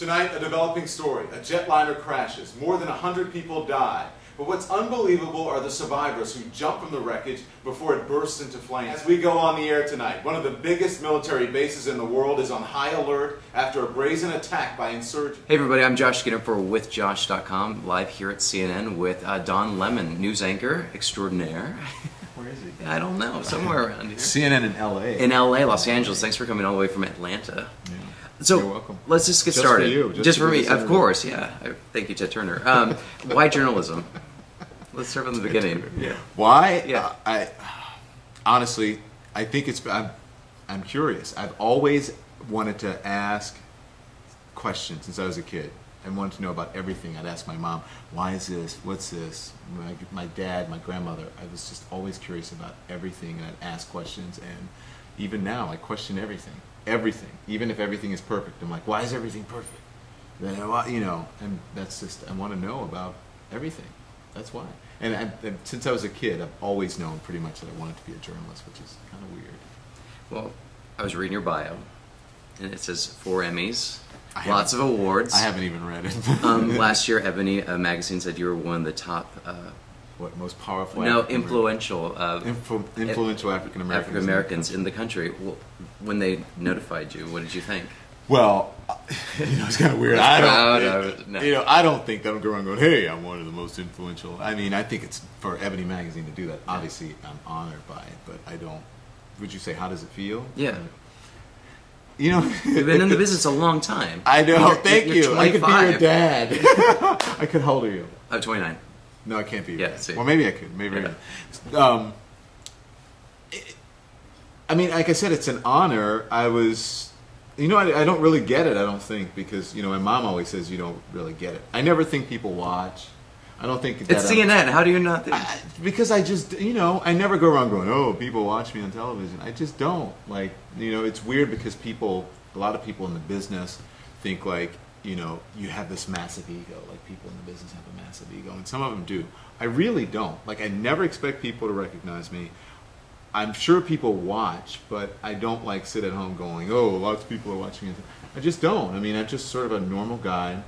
Tonight, a developing story. A jetliner crashes. More than 100 people die. But what's unbelievable are the survivors who jump from the wreckage before it bursts into flames. As we go on the air tonight, one of the biggest military bases in the world is on high alert after a brazen attack by insurgents. Hey everybody, I'm Josh Skinner for WithJosh.com, live here at CNN with Don Lemon, news anchor extraordinaire. Where is he? I don't know, somewhere around here. CNN in LA. In LA, Los Angeles. Thanks for coming all the way from Atlanta. Yeah. So, you're welcome. Let's just get Just started. for you. Just for me, of course, yeah. Thank you, Ted Turner. Why journalism? Let's start from the beginning. Yeah. Why? Yeah. I honestly, I think it's. I'm curious. I've always wanted to ask questions since I was a kid. I wanted to know about everything. I'd ask my mom, "Why is this? What's this?" My dad, my grandmother. I was just always curious about everything, and I'd ask questions. And even now, I question everything. Everything, even if everything is perfect. I'm like, why is everything perfect? Then, you know, and that's just, I want to know about everything. That's why. And since I was a kid, I've always known pretty much that I wanted to be a journalist, which is kind of weird. Well, I was reading your bio, and it says 4 Emmys, lots of awards. I haven't even read it. Last year, Ebony magazine said you were one of the top... what, most powerful? No, influential. Influential African Americans in the country. Well, when they notified you, what did you think? Well, you know, it's kind of weird. I don't think that I'm going, hey, I'm one of the most influential. I mean, I think it's for Ebony magazine to do that. Obviously, I'm honored by it, but I don't. Would you say, how does it feel? Yeah. You know, you've been in the business a long time. I know. Thank you. 25. I could be your dad. I could. How old are you? I'm 29. No, I can't be. Yeah, see. Well, maybe I could. Maybe. Yeah. I mean, like I said, it's an honor. I was, you know, I don't really get it. I don't think because you know my mom always says you don't really get it. I never think people watch. I don't think that it's CNN. How do you not think? Because I just, you know, I never go around going, oh, people watch me on television. I just don't. Like, you know, it's weird because people, a lot of people in the business think like, you know, you have this massive ego. Like people in the business have a massive ego, and some of them do. I really don't. Like I never expect people to recognize me. I'm sure people watch, but I don't like sit at home going, oh, lots of people are watching me. I just don't. I mean, I'm just sort of a normal guy.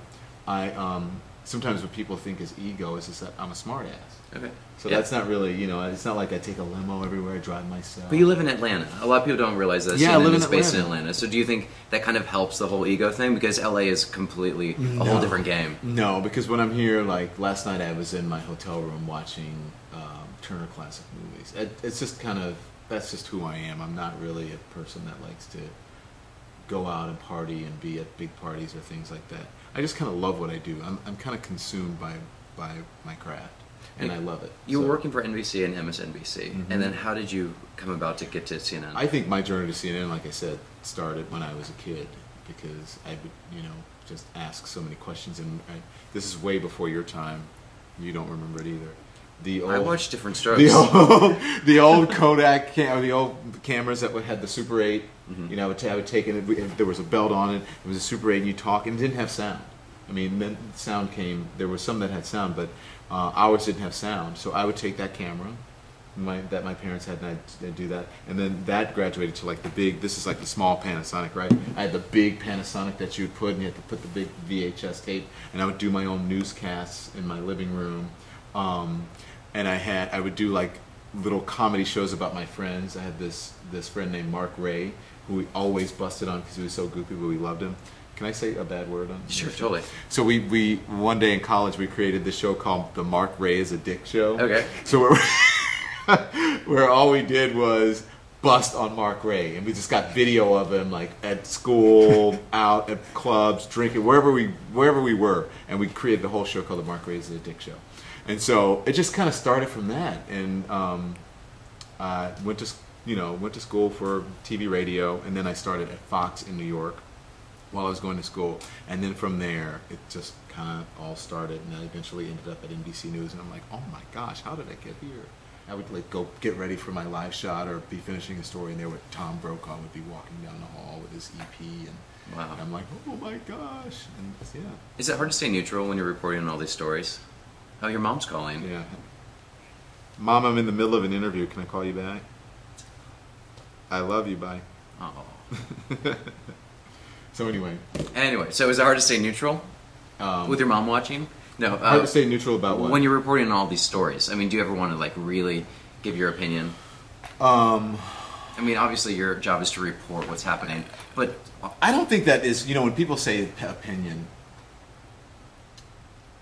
Sometimes what people think is ego is just that I'm a smart ass. Okay. So that's not really, you know, it's not like I take a limo everywhere, I drive myself. But you live in Atlanta. A lot of people don't realize that CNN is based in Atlanta. So do you think that kind of helps the whole ego thing? Because LA is completely a whole different game. No, because when I'm here, like last night I was in my hotel room watching Turner Classic Movies. It's just kind of, that's just who I am. I'm not really a person that likes to go out and party and be at big parties or things like that. I just kind of love what I do. I'm kind of consumed by my craft, and I love it. You were working for NBC and MSNBC, and then how did you come about to get to CNN? I think my journey to CNN, like I said, started when I was a kid because I would, you know, just ask so many questions, and this is way before your time. You don't remember it either. I watched Different Strokes. The old Kodak, or the old cameras that had the Super 8. You know, I would take it. If there was a belt on it. It was a Super 8, and you talk, and it didn't have sound. I mean, then sound came. There was some that had sound, but ours didn't have sound. So I would take that camera, that my parents had, and I'd do that, and then that graduated to like the big. This is like the small Panasonic, right? I had the big Panasonic that you would put, and you had to put the big VHS tape, and I would do my own newscasts in my living room. And I would do like little comedy shows about my friends. I had this friend named Mark Ray, who we always busted on because he was so goofy, but we loved him. Can I say a bad word on this? Sure, totally. So we one day in college we created this show called the Mark Ray is a Dick Show. Okay. So where all we did was bust on Mark Ray, and we just got video of him like at school, out at clubs, drinking, wherever we were, and we created the whole show called the Mark Ray is a Dick Show. And so it just kind of started from that, and went to school for TV, radio, and then I started at Fox in New York while I was going to school, and then from there it just kind of all started, and I eventually ended up at NBC News, and I'm like, oh my gosh, how did I get here? I would like go get ready for my live shot or be finishing a story, and there would Tom Brokaw would be walking down the hall with his EP, and wow. I'm like, oh my gosh, and yeah. Is it hard to stay neutral when you're reporting on all these stories? Oh, your mom's calling. Yeah. Mom, I'm in the middle of an interview. Can I call you back? I love you. Bye. Oh. So anyway. Anyway, so is it hard to stay neutral with your mom watching? No. Hard to stay neutral about what? When you're reporting on all these stories. I mean, do you ever want to like really give your opinion? I mean, obviously your job is to report what's happening, but I don't think that is, when people say opinion,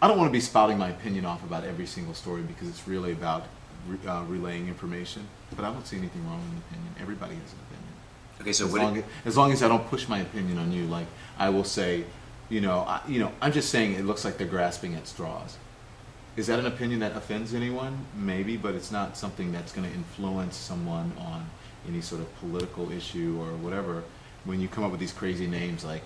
I don't want to be spouting my opinion off about every single story because it's really about relaying information, but I don't see anything wrong with an opinion. Everybody has an opinion. Okay, so as long as I don't push my opinion on you, like I will say, I'm just saying it looks like they're grasping at straws. Is that an opinion that offends anyone? Maybe, but it's not something that's going to influence someone on any sort of political issue or whatever. When you come up with these crazy names like,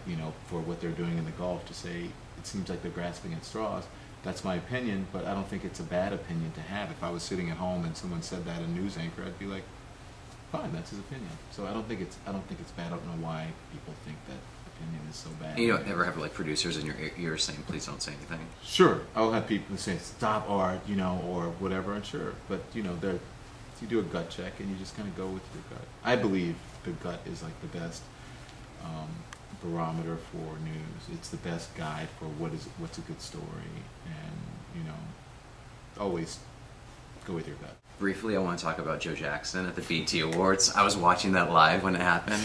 for what they're doing in the Gulf, to say it seems like they're grasping at straws, that's my opinion, but I don't think it's a bad opinion to have. If I was sitting at home and someone said that, a news anchor, I'd be like, fine, that's his opinion. So I don't think it's bad. I don't know why people think that opinion is so bad. You don't ever have like producers in your ear saying, please don't say anything? Sure. I'll have people say stop or whatever, and sure. But you do a gut check and you just kind of go with your gut. I believe the gut is like the best barometer for news. It's the best guide for what's a good story, and always go with your gut. Briefly, I want to talk about Joe Jackson at the BET Awards. I was watching that live when it happened.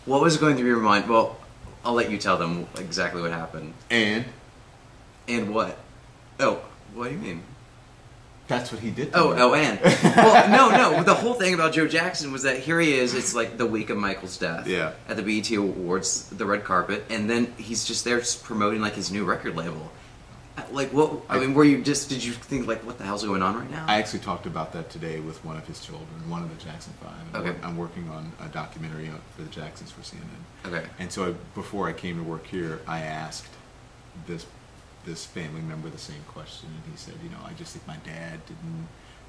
What was going through your mind? Well, I'll let you tell them exactly what happened. And what? Oh, what do you mean? That's what he did. And well, no. The whole thing about Joe Jackson was that here he is. It's like the week of Michael's death. Yeah. At the BET Awards, the red carpet, and then he's just there promoting like his new record label. Like, what? I mean, did you think like, what the hell's going on right now? I actually talked about that today with one of his children, one of the Jackson 5. Okay. I'm working on a documentary for the Jacksons for CNN. Okay. And so before I came to work here, I asked this family member the same question, and he said, I just think my dad didn't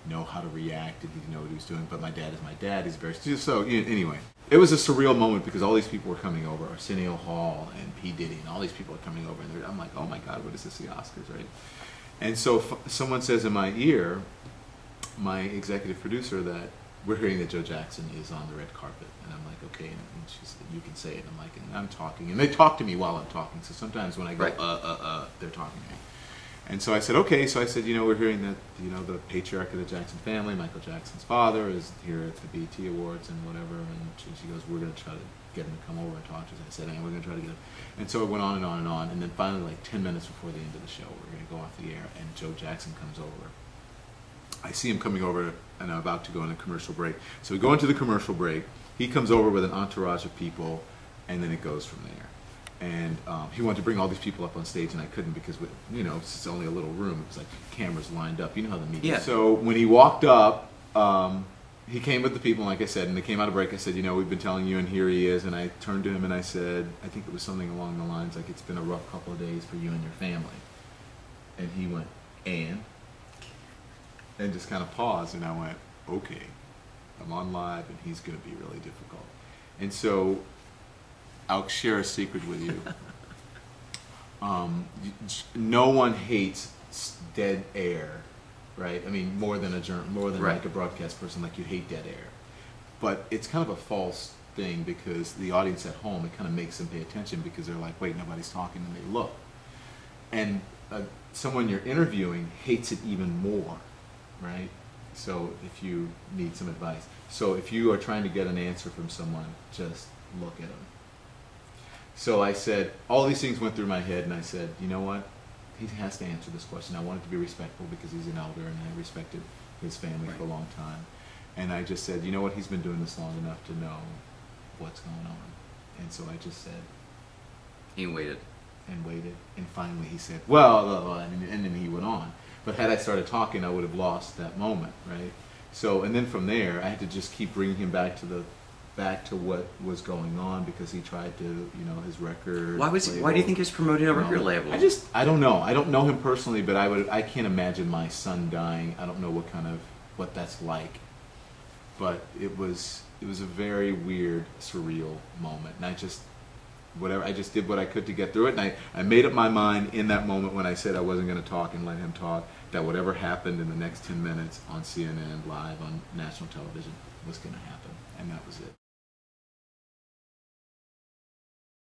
know how to react, and he didn't know what he was doing, but my dad is my dad, he's very... So, anyway, it was a surreal moment because all these people were coming over, Arsenio Hall and P. Diddy, and all these people are coming over, and I'm like, oh my God, what is this, the Oscars, right? And so someone says in my ear, my executive producer, that we're hearing that Joe Jackson is on the red carpet, and I'm like, okay, and she said, you can say it, and I'm like, and I'm talking, and they talk to me while I'm talking, so sometimes when I go, right. They're talking to me. And so I said, okay, so I said, we're hearing that, the patriarch of the Jackson family, Michael Jackson's father, is here at the BET Awards and whatever, and she goes, we're going to try to get him to come over and talk to us. I said, and we're going to try to get him. And so it went on and on and on, and then finally, like 10 minutes before the end of the show, we're going to go off the air, and Joe Jackson comes over. I see him coming over, and I'm about to go on a commercial break. So we go into the commercial break, he comes over with an entourage of people, and then it goes from there. And he wanted to bring all these people up on stage, and I couldn't because, it's only a little room. It was like cameras lined up. You know how the media. Yeah. So when he walked up, he came with the people, like I said, and they came out of break. I said, we've been telling you, and here he is. And I turned to him and I said, I think it was something along the lines like, it's been a rough couple of days for you and your family. And he went, and just kind of paused, and I went, okay, I'm on live, and he's going to be really difficult. And so I'll share a secret with you. No one hates dead air, right? I mean, more than right. Like a broadcast person, like you hate dead air. But it's kind of a false thing because the audience at home, it kind of makes them pay attention because they're like, wait, nobody's talking, and they look. And someone you're interviewing hates it even more, right? So if you need some advice. So if you are trying to get an answer from someone, just look at them. So I said, all these things went through my head, and I said, you know what? He has to answer this question. I wanted to be respectful because he's an elder, and I respected his family for a long time. And I just said, you know what? He's been doing this long enough to know what's going on. And so I just said... He waited. And waited. And finally he said, well, and then he went on. But had I started talking, I would have lost that moment, right? So, and then from there, I had to just keep bringing him back to what was going on because he tried to, his record. Why do you think he was promoting a record label? I don't know. I don't know him personally, but I can't imagine my son dying. I don't know what that's like. But it was a very weird, surreal moment. And I just did what I could to get through it. And I made up my mind in that moment when I said I wasn't going to talk and let him talk, that whatever happened in the next 10 minutes on CNN live on national television was going to happen. And that was it.